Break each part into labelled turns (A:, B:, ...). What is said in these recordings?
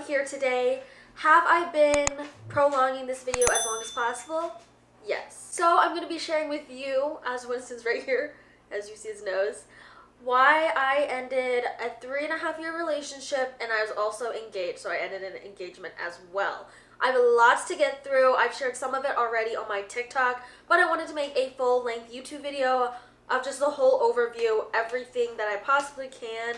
A: here today. Have I been prolonging this video as long as possible? Yes. So I'm going to be sharing with you, as Winston's right here, as you see his nose, why I ended a 3.5-year relationship, and I was also engaged, so I ended an engagement as well. I have lots to get through. I've shared some of it already on my TikTok, but I wanted to make a full-length YouTube video of just the whole overview, everything that I possibly can,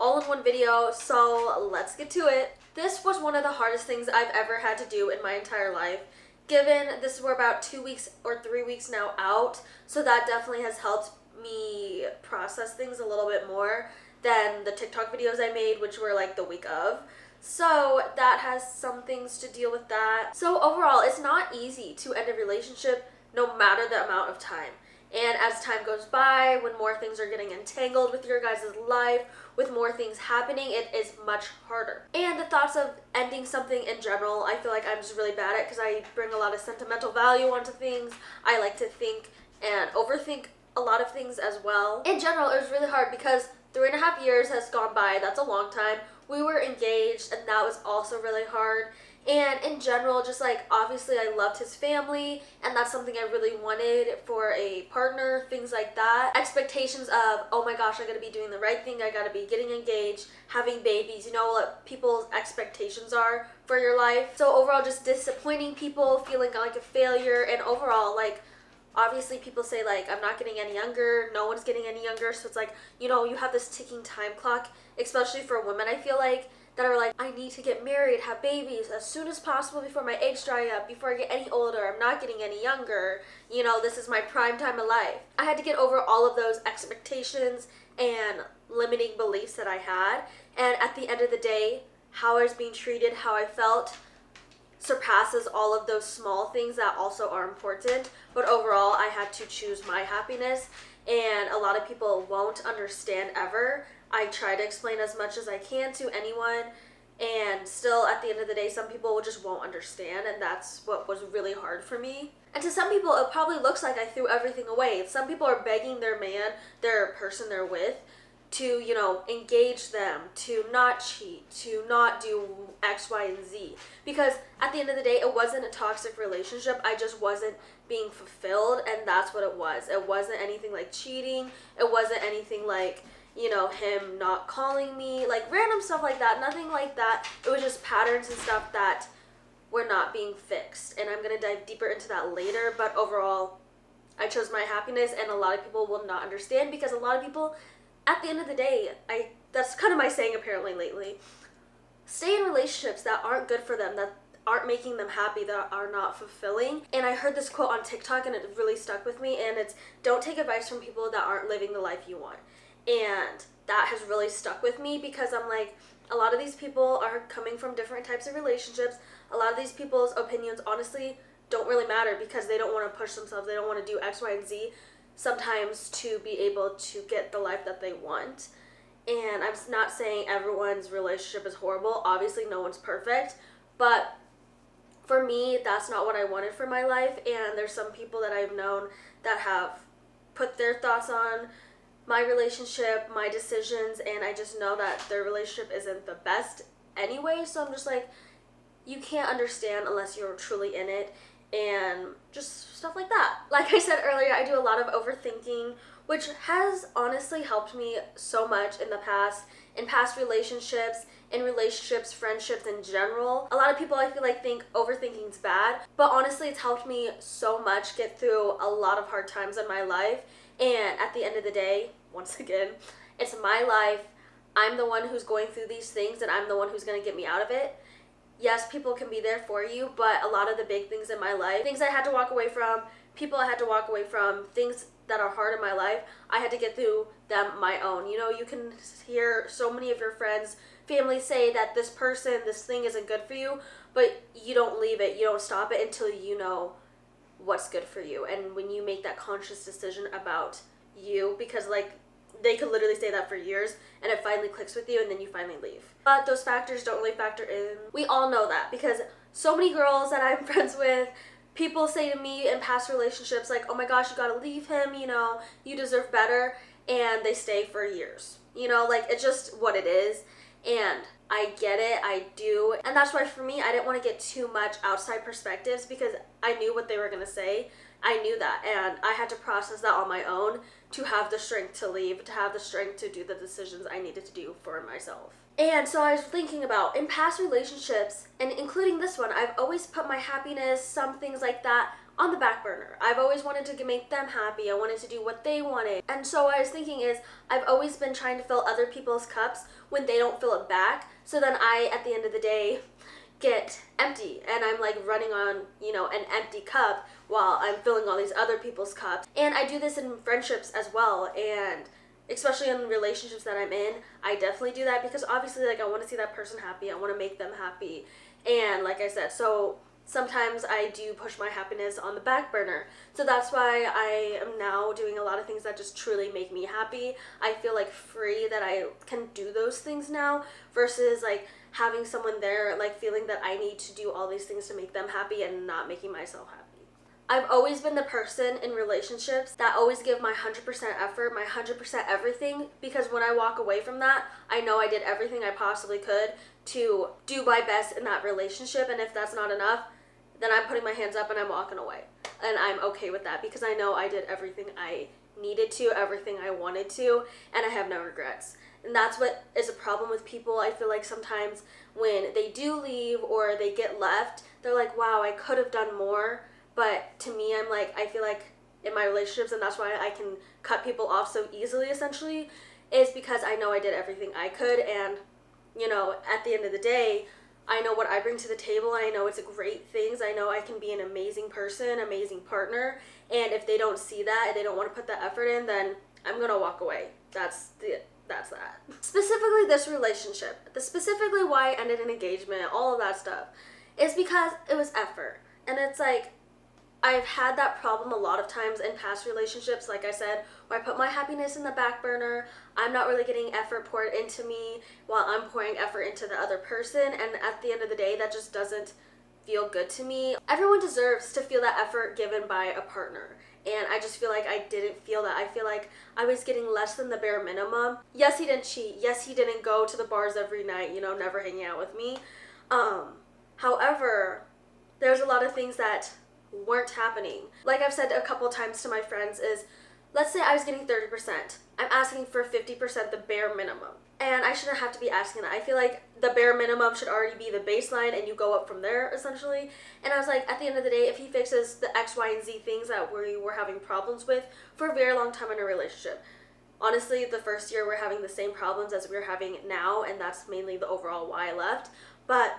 A: all in one video, so let's get to it. This was one of the hardest things I've ever had to do in my entire life, given we're about 2 weeks or 3 weeks now out, so that definitely has helped me process things a little bit more than the TikTok videos I made, which were like the week of. So that has some things to deal with that. So overall, it's not easy to end a relationship no matter the amount of time. And as time goes by, when more things are getting entangled with your guys' life, with more things happening, it is much harder. And the thoughts of ending something in general, I feel like I'm just really bad at, because I bring a lot of sentimental value onto things. I like to think and overthink a lot of things as well. In general, it was really hard because 3.5 years has gone by. That's a long time. We were engaged, and that was also really hard. And in general, just like, obviously I loved his family, and that's something I really wanted for a partner, things like that. Expectations of, oh my gosh, I gotta be doing the right thing, I gotta be getting engaged, having babies, you know what people's expectations are for your life. So overall, just disappointing people, feeling like a failure, and overall, like, obviously people say like, I'm not getting any younger, no one's getting any younger, so it's like, you know, you have this ticking time clock, especially for women, I feel like, that are like, I need to get married, have babies as soon as possible before my eggs dry up, before I get any older, I'm not getting any younger, you know, this is my prime time of life. I had to get over all of those expectations and limiting beliefs that I had, and at the end of the day, how I was being treated, how I felt, surpasses all of those small things that also are important. But overall, I had to choose my happiness, and a lot of people won't understand ever. I try to explain as much as I can to anyone, and still at the end of the day, some people just won't understand, and that's what was really hard for me. And to some people, it probably looks like I threw everything away. Some people are begging their man, their person they're with, to, you know, engage them, to not cheat, to not do X, Y, and Z. Because at the end of the day, it wasn't a toxic relationship. I just wasn't being fulfilled, and that's what it was. It wasn't anything like cheating. It wasn't anything like, you know, him not calling me, like random stuff like that. Nothing like that. It was just patterns and stuff that were not being fixed. And I'm going to dive deeper into that later. But overall, I chose my happiness, and a lot of people will not understand, because a lot of people, at the end of the day, that's kind of my saying apparently lately, stay in relationships that aren't good for them, that aren't making them happy, that are not fulfilling. And I heard this quote on TikTok, and it really stuck with me, and it's, don't take advice from people that aren't living the life you want. And that has really stuck with me, because I'm like, a lot of these people are coming from different types of relationships. A lot of these people's opinions honestly don't really matter, because they don't want to push themselves, they don't want to do X, Y, and Z sometimes to be able to get the life that they want. And I'm not saying everyone's relationship is horrible. Obviously no one's perfect, but for me, that's not what I wanted for my life. And there's some people that I've known that have put their thoughts on my relationship, my decisions, and I just know that their relationship isn't the best anyway. So I'm just like, you can't understand unless you're truly in it, and just stuff like that. Like I said earlier, I do a lot of overthinking, which has honestly helped me so much in the past, in past relationships, in relationships, friendships in general. A lot of people, I feel like, think overthinking's bad, but honestly, it's helped me so much get through a lot of hard times in my life. And at the end of the day, once again, it's my life. I'm the one who's going through these things, and I'm the one who's going to get me out of it. Yes, people can be there for you, but a lot of the big things in my life, things I had to walk away from, people I had to walk away from, things that are hard in my life, I had to get through them my own. You know, you can hear so many of your friends, family say that this person, this thing isn't good for you, but you don't leave it, you don't stop it until you know what's good for you. And when you make that conscious decision about you, because like, they could literally say that for years, and it finally clicks with you, and then you finally leave. But those factors don't really factor in. We all know that, because so many girls that I'm friends with, people say to me in past relationships like, oh my gosh, you gotta leave him, you know, you deserve better, and they stay for years. You know, like, it's just what it is. And I get it, I do. And that's why for me, I didn't want to get too much outside perspectives because I knew what they were going to say. I knew that, and I had to process that on my own to have the strength to leave, to have the strength to do the decisions I needed to do for myself. And so I was thinking about, in past relationships, and including this one, I've always put my happiness, some things like that, on the back burner. I've always wanted to make them happy. I wanted to do what they wanted. And so what I was thinking is, I've always been trying to fill other people's cups when they don't fill it back. So then I, at the end of the day, get empty, and I'm like running on, an empty cup while I'm filling all these other people's cups. And I do this in friendships as well, and especially in relationships that I'm in, I definitely do that because obviously, like, I want to see that person happy. I want to make them happy. And like I said, so sometimes I do push my happiness on the back burner. So that's why I am now doing a lot of things that just truly make me happy. I feel like free that I can do those things now versus like having someone there, like feeling that I need to do all these things to make them happy and not making myself happy. I've always been the person in relationships that always give my 100% effort, my 100% everything, because when I walk away from that, I know I did everything I possibly could to do my best in that relationship, and if that's not enough, then I'm putting my hands up and I'm walking away. And I'm okay with that because I know I did everything I needed to, everything I wanted to, and I have no regrets. And that's what is a problem with people. I feel like sometimes when they do leave or they get left, they're like, wow, I could have done more. But to me, I'm like, I feel like in my relationships, and that's why I can cut people off so easily, essentially, is because I know I did everything I could. And, at the end of the day, I know what I bring to the table. I know it's great things. I know I can be an amazing person, amazing partner. And if they don't see that and they don't want to put that effort in, then I'm going to walk away. That's that. Specifically this relationship, specifically why I ended an engagement, all of that stuff, is because it was effort. And it's like, I've had that problem a lot of times in past relationships, like I said, where I put my happiness in the back burner. I'm not really getting effort poured into me while I'm pouring effort into the other person. And at the end of the day, that just doesn't feel good to me. Everyone deserves to feel that effort given by a partner. And I just feel like I didn't feel that. I feel like I was getting less than the bare minimum. Yes, he didn't cheat. Yes, he didn't go to the bars every night, never hanging out with me. However, there's a lot of things that weren't happening. Like I've said a couple times to my friends is, let's say I was getting 30%. I'm asking for 50%, the bare minimum. And I shouldn't have to be asking that. I feel like the bare minimum should already be the baseline and you go up from there, essentially. And I was like, at the end of the day, if he fixes the X, Y, and Z things that we were having problems with for a very long time in a relationship. Honestly, the first year we're having the same problems as we're having now, and that's mainly the overall why I left. But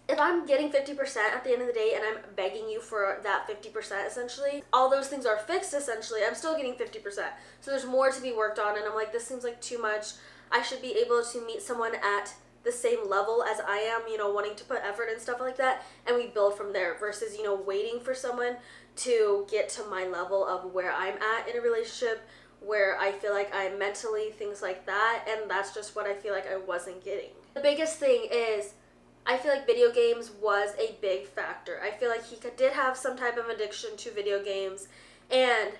A: if I'm getting 50% at the end of the day and I'm begging you for that 50%, essentially, all those things are fixed, essentially, I'm still getting 50%. So there's more to be worked on, and I'm like, this seems like too much. I should be able to meet someone at the same level as I am, wanting to put effort and stuff like that, and we build from there versus, waiting for someone to get to my level of where I'm at in a relationship, where I feel like I'm mentally, things like that, and that's just what I feel like I wasn't getting. The biggest thing is, I feel like video games was a big factor. I feel like he did have some type of addiction to video games, and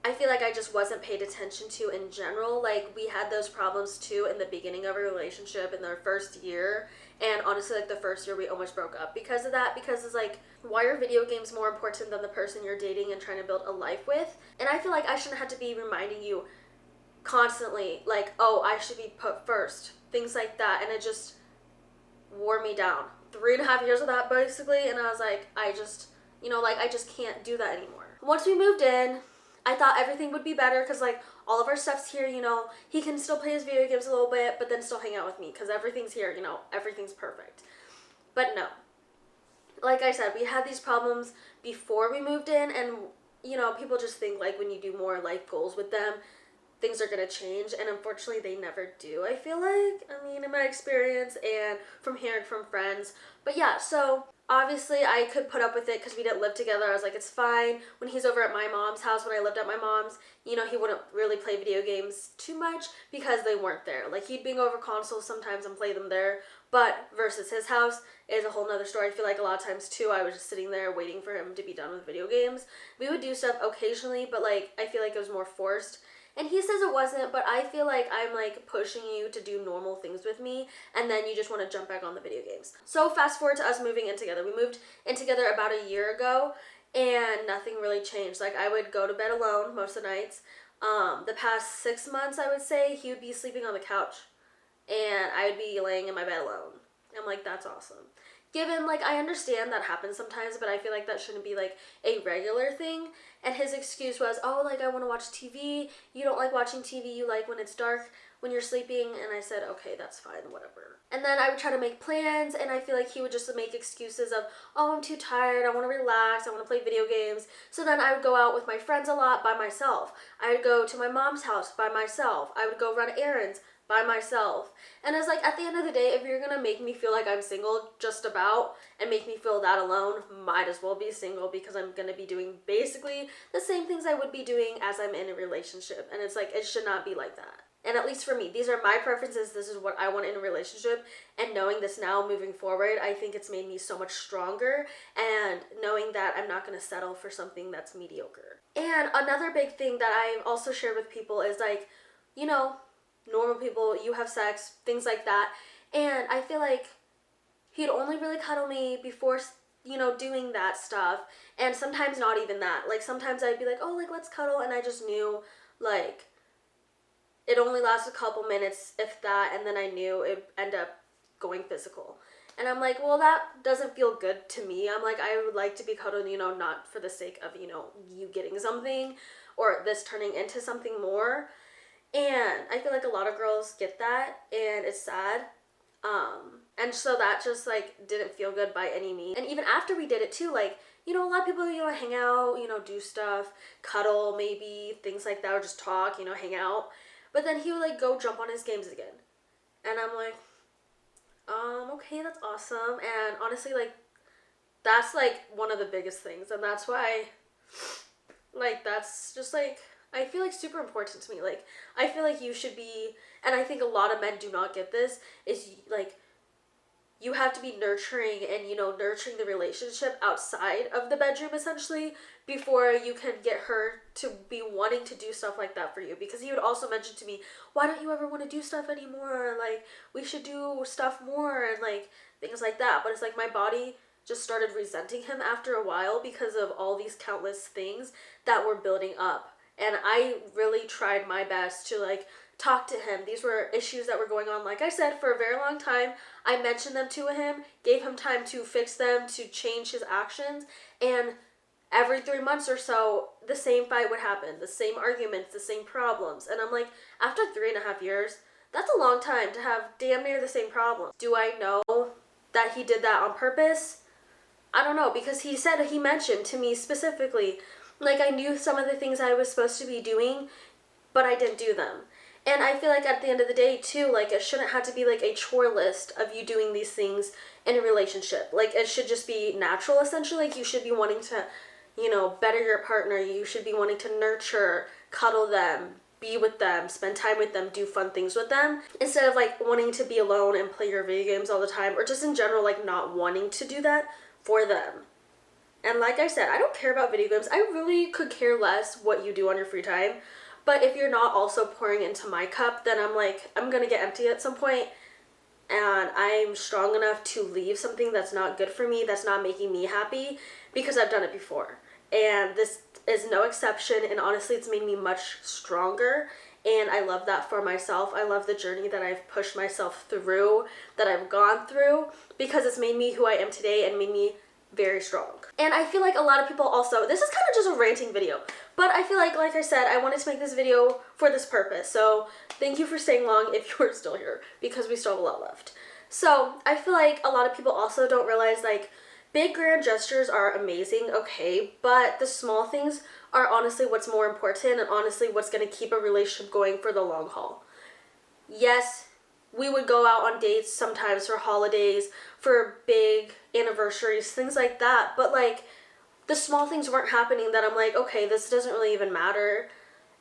A: I feel like I just wasn't paid attention to in general. Like, we had those problems too in the beginning of a relationship in their first year, and honestly, like, the first year we almost broke up because of that, because it's like, why are video games more important than the person you're dating and trying to build a life with? And I feel like I shouldn't have to be reminding you constantly, like, oh, I should be put first, things like that, and it just wore me down. 3.5 years of that, basically, and I was like, I just can't do that anymore. Once we moved in, I thought everything would be better because, like, all of our stuff's here, he can still play his video games a little bit, but then still hang out with me because everything's here, everything's perfect. But no. Like I said, we had these problems before we moved in, and, people just think, like, when you do more life goals with them, things are going to change, and unfortunately they never do, I feel like. In my experience and from hearing from friends. But yeah, so obviously I could put up with it because we didn't live together. I was like, it's fine. When he's over at my mom's house, when I lived at my mom's, he wouldn't really play video games too much because they weren't there. Like, he'd bring over consoles sometimes and play them there, but versus his house is a whole nother story. I feel like a lot of times too, I was just sitting there waiting for him to be done with video games. We would do stuff occasionally, but like, I feel like it was more forced. And he says it wasn't, but I feel like I'm like pushing you to do normal things with me, and then you just want to jump back on the video games. So fast forward to us moving in together. We moved in together about a year ago, and nothing really changed. Like, I would go to bed alone most of the nights. The past 6 months, I would say, he would be sleeping on the couch, and I would be laying in my bed alone. I'm like, that's awesome. Given, like, I understand that happens sometimes, but I feel like that shouldn't be, like, a regular thing. And his excuse was, oh, like, I want to watch TV. You don't like watching TV. You like when it's dark, when you're sleeping. And I said, okay, that's fine, whatever. And then I would try to make plans, and I feel like he would just make excuses of, oh, I'm too tired. I want to relax. I want to play video games. So then I would go out with my friends a lot by myself. I would go to my mom's house by myself. I would go run errands by myself. And it's like, at the end of the day, if you're gonna make me feel like I'm single just about and make me feel that alone, might as well be single, because I'm gonna be doing basically the same things I would be doing as I'm in a relationship. And it's like, it should not be like that. And at least for me, these are my preferences. This is what I want in a relationship. And knowing this now moving forward, I think it's made me so much stronger, and knowing that I'm not gonna settle for something that's mediocre. And another big thing that I've also shared with people is like, you know, normal people, you have sex, things like that. And I feel like he'd only really cuddle me before, you know, doing that stuff. And sometimes not even that. Like, sometimes I'd be like, oh, like, let's cuddle. And I just knew, like, it only lasted a couple minutes, if that. And then I knew it'd end up going physical. And I'm like, well, that doesn't feel good to me. I'm like, I would like to be cuddled, you know, not for the sake of, you know, you getting something or this turning into something more. And I feel like a lot of girls get that, and it's sad. And so that just, like, didn't feel good by any means. And even after we did it too, like, you know, a lot of people, you know, hang out, you know, do stuff, cuddle maybe, things like that, or just talk, you know, hang out. But then he would, like, go jump on his games again. And I'm like, okay, that's awesome. And honestly, like, that's, like, one of the biggest things. And that's why, like, that's just, like, I feel like super important to me. Like, I feel like you should be, and I think a lot of men do not get this, is like, you have to be nurturing and, you know, nurturing the relationship outside of the bedroom, essentially, before you can get her to be wanting to do stuff like that for you. Because he would also mention to me, why don't you ever want to do stuff anymore? Like, we should do stuff more, and, like, things like that. But it's like, my body just started resenting him after a while because of all these countless things that were building up. And I really tried my best to, like, talk to him. These were issues that were going on, like I said, for a very long time. I mentioned them to him, gave him time to fix them, to change his actions. And every 3 months or so, the same fight would happen, the same arguments, the same problems. And I'm like, after 3.5 years, that's a long time to have damn near the same problem. Do I know that he did that on purpose? I don't know, because he mentioned to me specifically, like, I knew some of the things I was supposed to be doing, but I didn't do them. And I feel like at the end of the day, too, like, it shouldn't have to be, like, a chore list of you doing these things in a relationship. Like, it should just be natural, essentially. Like, you should be wanting to, you know, better your partner. You should be wanting to nurture, cuddle them, be with them, spend time with them, do fun things with them, instead of, like, wanting to be alone and play your video games all the time, or just in general, like, not wanting to do that for them. And like I said, I don't care about video games. I really could care less what you do on your free time. But if you're not also pouring into my cup, then I'm like, I'm going to get empty at some point. And I'm strong enough to leave something that's not good for me, that's not making me happy, because I've done it before. And this is no exception. And honestly, it's made me much stronger. And I love that for myself. I love the journey that I've pushed myself through, that I've gone through, because it's made me who I am today and made me very strong. And I feel like a lot of people also, this is kind of just a ranting video, but I feel like I said, I wanted to make this video for this purpose. So thank you for staying long if you're still here, because we still have a lot left. So I feel like a lot of people also don't realize, like, big grand gestures are amazing, okay, but the small things are honestly what's more important, and honestly what's going to keep a relationship going for the long haul. Yes, we would go out on dates sometimes for holidays, for big anniversaries, things like that. But, like, the small things weren't happening that I'm like, okay, this doesn't really even matter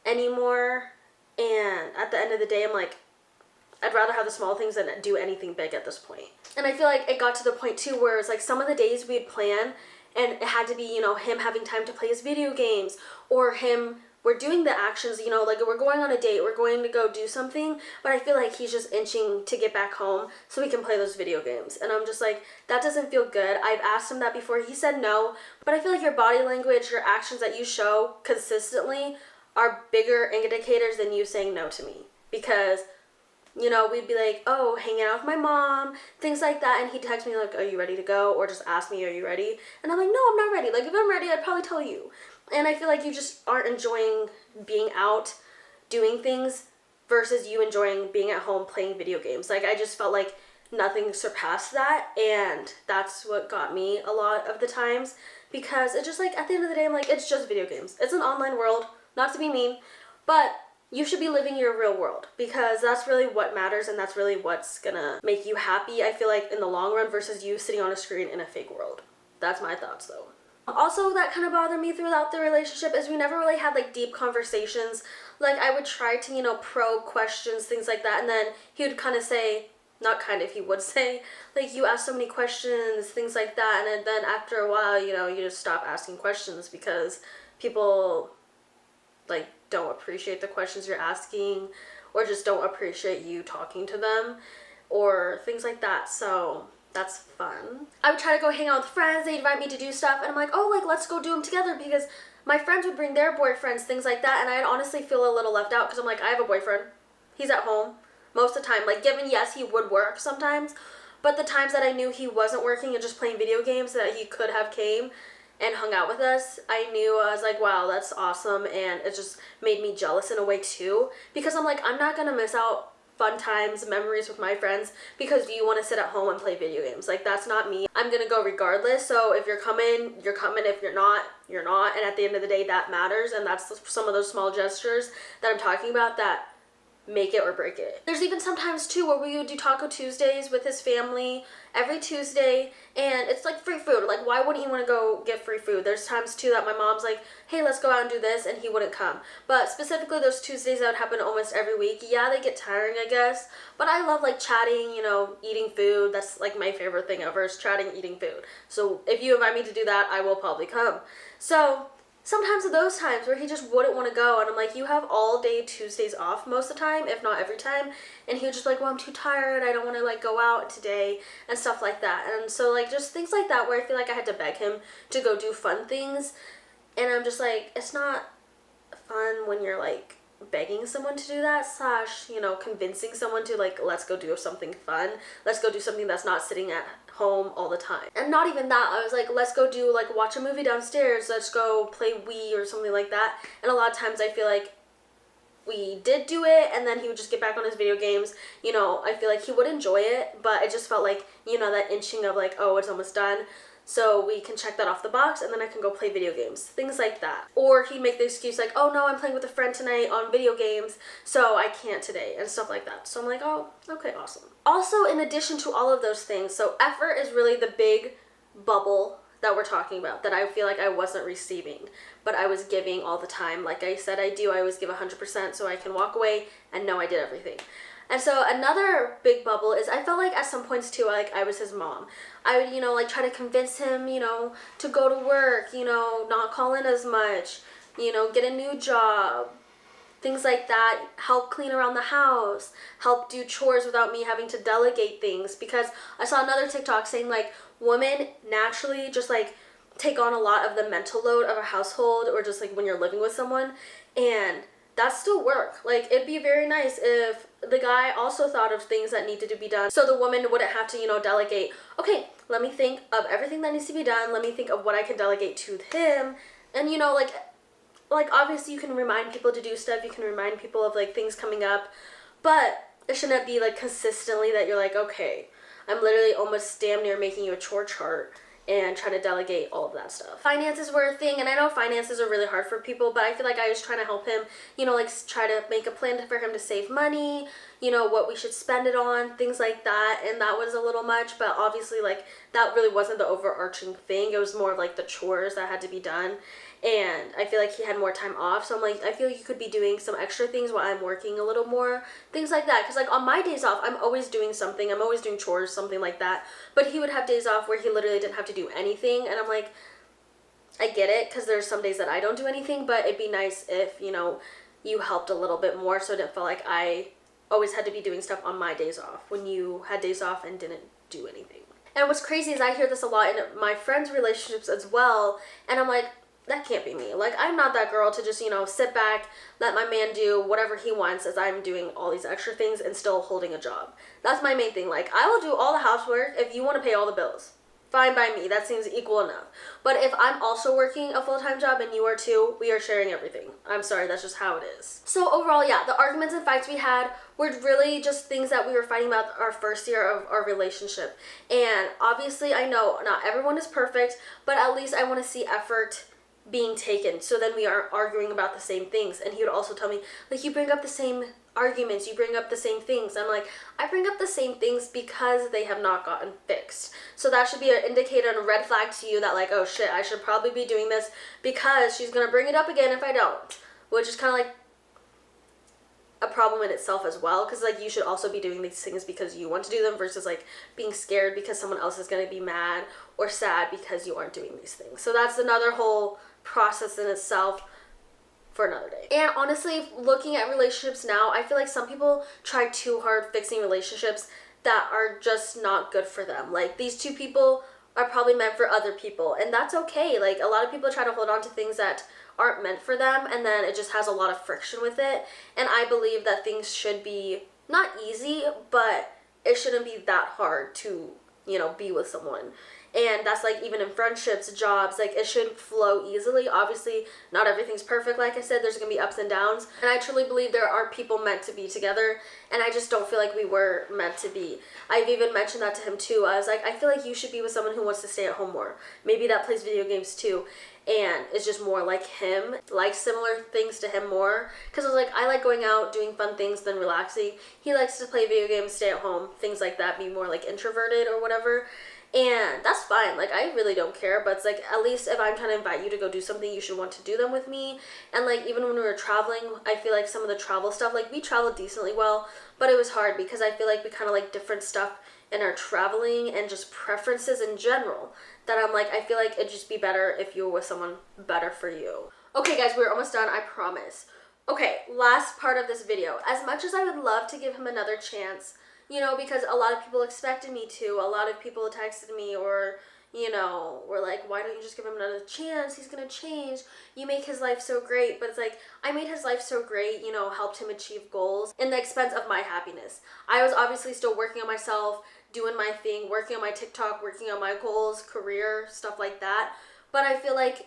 A: anymore. And at the end of the day, I'm like, I'd rather have the small things than do anything big at this point. And I feel like it got to the point, too, where it's like some of the days we'd plan, and it had to be, you know, him having time to play his video games, or him we're doing the actions, you know, like we're going on a date, we're going to go do something, but I feel like he's just inching to get back home so we can play those video games. And I'm just like, that doesn't feel good. I've asked him that before. He said no, but I feel like your body language, your actions that you show consistently are bigger indicators than you saying no to me. Because, you know, we'd be like, oh, hanging out with my mom, things like that, and he'd text me like, are you ready to go? Or just ask me, are you ready? And I'm like, no, I'm not ready. Like, if I'm ready, I'd probably tell you. And I feel like you just aren't enjoying being out doing things versus you enjoying being at home playing video games. Like, I just felt like nothing surpassed that, and that's what got me a lot of the times, because it's just like, at the end of the day, I'm like, it's just video games. It's an online world, not to be mean, but you should be living your real world, because that's really what matters, and that's really what's gonna make you happy, I feel like, in the long run, versus you sitting on a screen in a fake world. That's my thoughts, though. Also, that kind of bothered me throughout the relationship is we never really had like deep conversations. Like, I would try to, you know, probe questions, things like that, and then he would kind of say, not kind of, he would say, like, you ask so many questions, things like that, and then after a while, you know, you just stop asking questions because people, like, don't appreciate the questions you're asking, or just don't appreciate you talking to them, or things like that. So that's fun. I would try to go hang out with friends, they'd invite me to do stuff, and I'm like, oh, like, let's go do them together, because my friends would bring their boyfriends, things like that, and I'd honestly feel a little left out, because I'm like, I have a boyfriend, he's at home most of the time. Like, given, yes, he would work sometimes, but the times that I knew he wasn't working and just playing video games, that he could have came and hung out with us, I knew, I was like, wow, that's awesome, and it just made me jealous in a way too, because I'm like, I'm not gonna miss out fun times, memories with my friends, because you want to sit at home and play video games. Like, that's not me. I'm gonna go regardless, so if you're coming, you're coming. If you're not, you're not, and at the end of the day, that matters, and that's some of those small gestures that I'm talking about that make it or break it. There's even sometimes too where we would do Taco Tuesdays with his family every Tuesday, and it's like free food. Like, why wouldn't you want to go get free food? There's times too that my mom's like, hey, let's go out and do this, and he wouldn't come. But specifically those Tuesdays that would happen almost every week, yeah, they get tiring, I guess, but I love like chatting, you know, eating food. That's like my favorite thing ever, is chatting, eating food. So if you invite me to do that, I will probably come. So sometimes at those times where he just wouldn't want to go, and I'm like, you have all day Tuesdays off most of the time, if not every time, and he was just like, well, I'm too tired, I don't want to like go out today, and stuff like that. And so like just things like that where I feel like I had to beg him to go do fun things, and I'm just like, it's not fun when you're like begging someone to do that, slash, you know, convincing someone to like, let's go do something fun, let's go do something that's not sitting at home all the time. And not even that, I was like, let's go do, like, watch a movie downstairs, let's go play Wii or something like that. And a lot of times I feel like we did do it, and then he would just get back on his video games. You know, I feel like he would enjoy it, but it just felt like, you know, that inching of like, oh, it's almost done, so we can check that off the box, and then I can go play video games, things like that. Or he'd make the excuse like, oh no, I'm playing with a friend tonight on video games, so I can't today, and stuff like that. So I'm like, oh, okay, awesome. Also, in addition to all of those things, so effort is really the big bubble that we're talking about, that I feel like I wasn't receiving, but I was giving all the time. Like I said, I always give 100%, so I can walk away and know I did everything. And so another big bubble is I felt like at some points too, like I was his mom. I would, you know, like try to convince him, you know, to go to work, you know, not call in as much, you know, get a new job, things like that, help clean around the house, help do chores without me having to delegate things. Because I saw another TikTok saying like women naturally just like take on a lot of the mental load of a household, or just like when you're living with someone, and that's still work. Like, it'd be very nice if the guy also thought of things that needed to be done, so the woman wouldn't have to, you know, delegate, okay, let me think of everything that needs to be done, let me think of what I can delegate to him. And, you know, like obviously you can remind people to do stuff, you can remind people of like things coming up, but it shouldn't be like consistently that you're like, okay, I'm literally almost damn near making you a chore chart and trying to delegate all of that stuff. Finances were a thing, and I know finances are really hard for people, but I feel like I was trying to help him, you know, like try to make a plan for him to save money, you know, what we should spend it on, things like that, and that was a little much, but obviously like that really wasn't the overarching thing. It was more of like the chores that had to be done, and I feel like he had more time off, so I'm like, I feel like you could be doing some extra things while I'm working a little more, things like that, because like on my days off, I'm always doing something, I'm always doing chores, something like that, but he would have days off where he literally didn't have to do anything, and I'm like, I get it, because there's some days that I don't do anything, but it'd be nice if, you know, you helped a little bit more, so it didn't feel like I always had to be doing stuff on my days off when you had days off and didn't do anything. And what's crazy is I hear this a lot in my friends' relationships as well, and I'm like, that can't be me. Like, I'm not that girl to just, you know, sit back, let my man do whatever he wants as I'm doing all these extra things and still holding a job. That's my main thing. Like, I will do all the housework if you want to pay all the bills. Fine by me. That seems equal enough. But if I'm also working a full-time job and you are too, we are sharing everything. I'm sorry, that's just how it is. So overall, yeah, the arguments and fights we had were really just things that we were fighting about our first year of our relationship. And obviously, I know not everyone is perfect, but at least I want to see effort being taken, so then we aren't arguing about the same things. And he would also tell me, like, you bring up the same arguments, you bring up the same things. I'm like, I bring up the same things because they have not gotten fixed. So that should be an indicator and a red flag to you that, like, oh shit, I should probably be doing this because she's gonna bring it up again if I don't. Which is kind of like a problem in itself as well, because like you should also be doing these things because you want to do them versus like being scared because someone else is going to be mad or sad because you aren't doing these things. So that's another whole process in itself for another day. And honestly, looking at relationships now, I feel like some people try too hard fixing relationships that are just not good for them. Like, these two people are probably meant for other people, and that's okay. Like, a lot of people try to hold on to things that aren't meant for them, and then it just has a lot of friction with it. And I believe that things should be not easy, but it shouldn't be that hard to, you know, be with someone. And that's like even in friendships, jobs, like it should flow easily. Obviously, not everything's perfect. Like I said, there's gonna be ups and downs. And I truly believe there are people meant to be together, and I just don't feel like we were meant to be. I've even mentioned that to him too. I was like, I feel like you should be with someone who wants to stay at home more. Maybe that plays video games too, and it's just more like him, like similar things to him more. Because I was like, I like going out, doing fun things, than relaxing. He likes to play video games, stay at home, things like that, be more like introverted or whatever. And that's fine. Like, I really don't care, but it's like, at least if I'm trying to invite you to go do something, you should want to do them with me. And like, even when we were traveling, I feel like some of the travel stuff, like we traveled decently well, but it was hard because I feel like we kind of like different stuff in our traveling and just preferences in general, that I'm like, I feel like it'd just be better if you were with someone better for you. Okay guys, we're almost done, I promise. Okay, last part of this video. As much as I would love to give him another chance, you know, because a lot of people expected me to, a lot of people texted me or, you know, were like, why don't you just give him another chance? He's gonna change. You make his life so great. But it's like, I made his life so great, you know, helped him achieve goals in the expense of my happiness. I was obviously still working on myself, doing my thing, working on my TikTok, working on my goals, career, stuff like that. But I feel like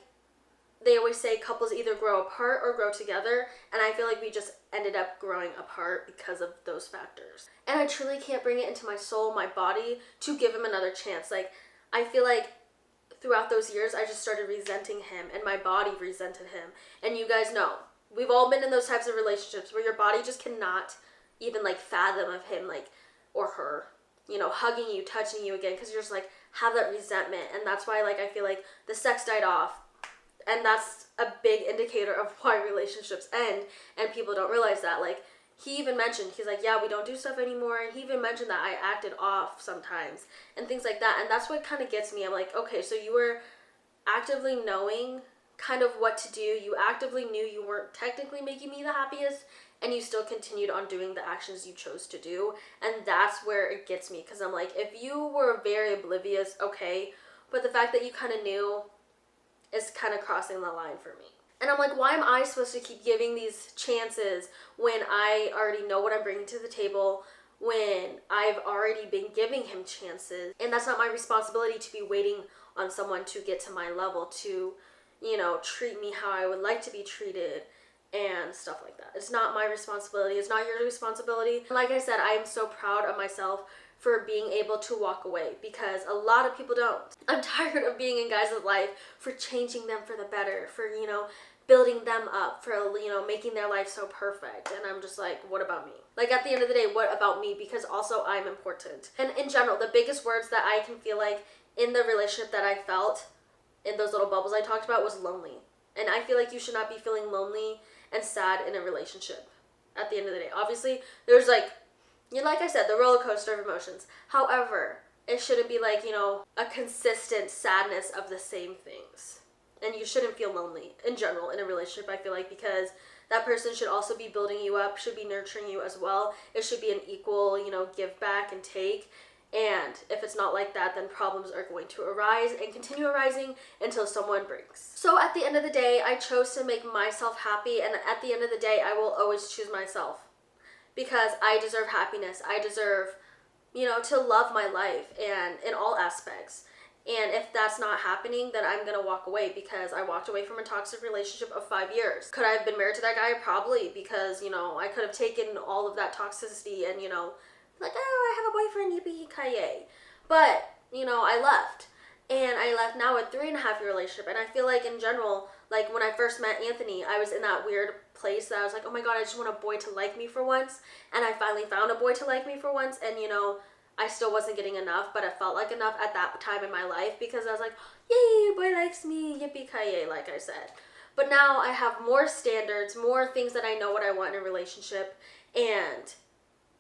A: they always say couples either grow apart or grow together, and I feel like we just ended up growing apart because of those factors. And I truly can't bring it into my soul, my body, to give him another chance. Like, I feel like throughout those years, I just started resenting him, and my body resented him. And you guys know, we've all been in those types of relationships where your body just cannot even like fathom of him, like, or her, you know, hugging you, touching you again, because you're just like, have that resentment. And that's why, like, I feel like the sex died off. And that's a big indicator of why relationships end, and people don't realize that. Like, he even mentioned, he's like, yeah, we don't do stuff anymore, and he even mentioned that I acted off sometimes, and things like that, and that's what kind of gets me. I'm like, okay, so you were actively knowing kind of what to do, you actively knew you weren't technically making me the happiest, and you still continued on doing the actions you chose to do, and that's where it gets me, because I'm like, if you were very oblivious, okay, but the fact that you kind of knew is kind of crossing the line for me. And I'm like, why am I supposed to keep giving these chances when I already know what I'm bringing to the table, when I've already been giving him chances? And that's not my responsibility to be waiting on someone to get to my level, to, you know, treat me how I would like to be treated and stuff like that. It's not my responsibility. It's not your responsibility. Like I said, I am so proud of myself for being able to walk away, because a lot of people don't. I'm tired of being in guys' life for changing them for the better, for, you know, building them up, for, you know, making their life so perfect. And I'm just like, what about me? Like, at the end of the day, what about me? Because also I'm important. And in general, the biggest words that I can feel like in the relationship that I felt in those little bubbles I talked about was lonely. And I feel like you should not be feeling lonely and sad in a relationship at the end of the day. Obviously, there's like, you know, like I said, the roller coaster of emotions. However, it shouldn't be like, you know, a consistent sadness of the same things. and you shouldn't feel lonely in general in a relationship, I feel like, because that person should also be building you up, should be nurturing you as well. It should be an equal, give back and take. And if it's not like that, then problems are going to arise and continue arising until someone breaks. So at the end of the day, I chose to make myself happy, and at the end of the day, I will always choose myself because I deserve happiness. I deserve, to love my life and in all aspects. And if that's not happening, then I'm gonna walk away, because I walked away from a toxic relationship of 5 years. Could I have been married to that guy? Probably, because, I could have taken all of that toxicity and, like, oh, I have a boyfriend, yippee-ki-yay. But, I left. And I left now a 3.5-year relationship. And I feel like in general, like when I first met Anthony, I was in that weird place that I was like, oh my God, I just want a boy to like me for once. And I finally found a boy to like me for once. And, I still wasn't getting enough, but it felt like enough at that time in my life, because I was like, yay, boy likes me, yippee-ki-yay, like I said. But now I have more standards, more things that I know what I want in a relationship. And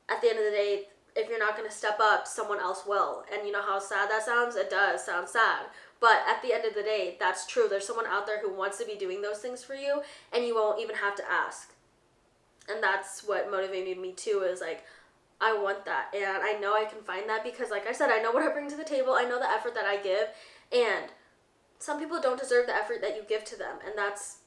A: at the end of the day, if you're not going to step up, someone else will. And you know how sad that sounds? It does sound sad. But at the end of the day, that's true. There's someone out there who wants to be doing those things for you, and you won't even have to ask. And that's what motivated me too, is like, I want that, and I know I can find that, because like I said, I know what I bring to the table, I know the effort that I give, and some people don't deserve the effort that you give to them, and that's,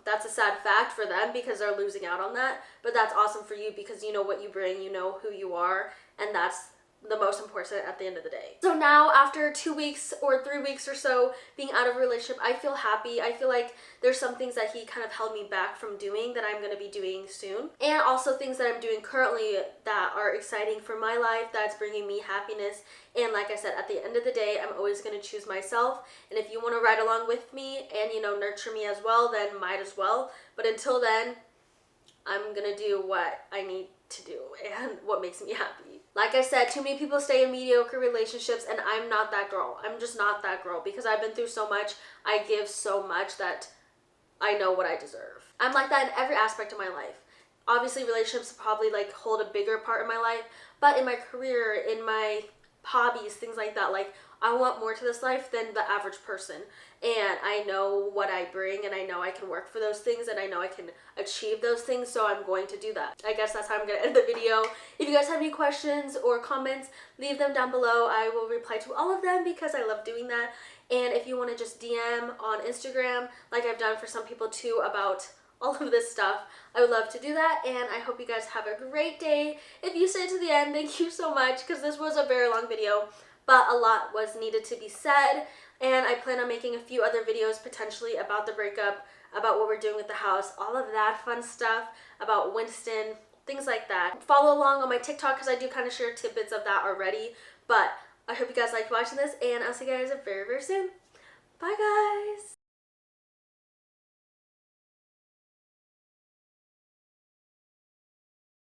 A: that's a sad fact for them, because they're losing out on that. But that's awesome for you, because you know what you bring, you know who you are, and that's the most important at the end of the day. So now, after 2 weeks or 3 weeks or so being out of a relationship, I feel happy. I feel like there's some things that he kind of held me back from doing that I'm going to be doing soon, and also things that I'm doing currently that are exciting for my life, that's bringing me happiness. And like I said, at the end of the day, I'm always going to choose myself, and if you want to ride along with me and nurture me as well, then might as well. But until then, I'm going to do what I need to do and what makes me happy. Like I said, too many people stay in mediocre relationships, and I'm not that girl. I'm just not that girl, because I've been through so much. I give so much that I know what I deserve. I'm like that in every aspect of my life. Obviously, relationships probably like hold a bigger part in my life, but in my career, in my hobbies, things like that, like I want more to this life than the average person. And I know what I bring, and I know I can work for those things, and I know I can achieve those things, so I'm going to do that. I guess that's how I'm going to end the video. If you guys have any questions or comments, leave them down below. I will reply to all of them, because I love doing that. And if you want to just DM on Instagram, like I've done for some people too, about all of this stuff, I would love to do that. And I hope you guys have a great day. If you stayed to the end, thank you so much, because this was a very long video, but a lot was needed to be said. And I plan on making a few other videos potentially about the breakup, about what we're doing with the house, all of that fun stuff, about Winston, things like that. Follow along on my TikTok, because I do kind of share tidbits of that already. But I hope you guys liked watching this, and I'll see you guys very, very soon. Bye, guys!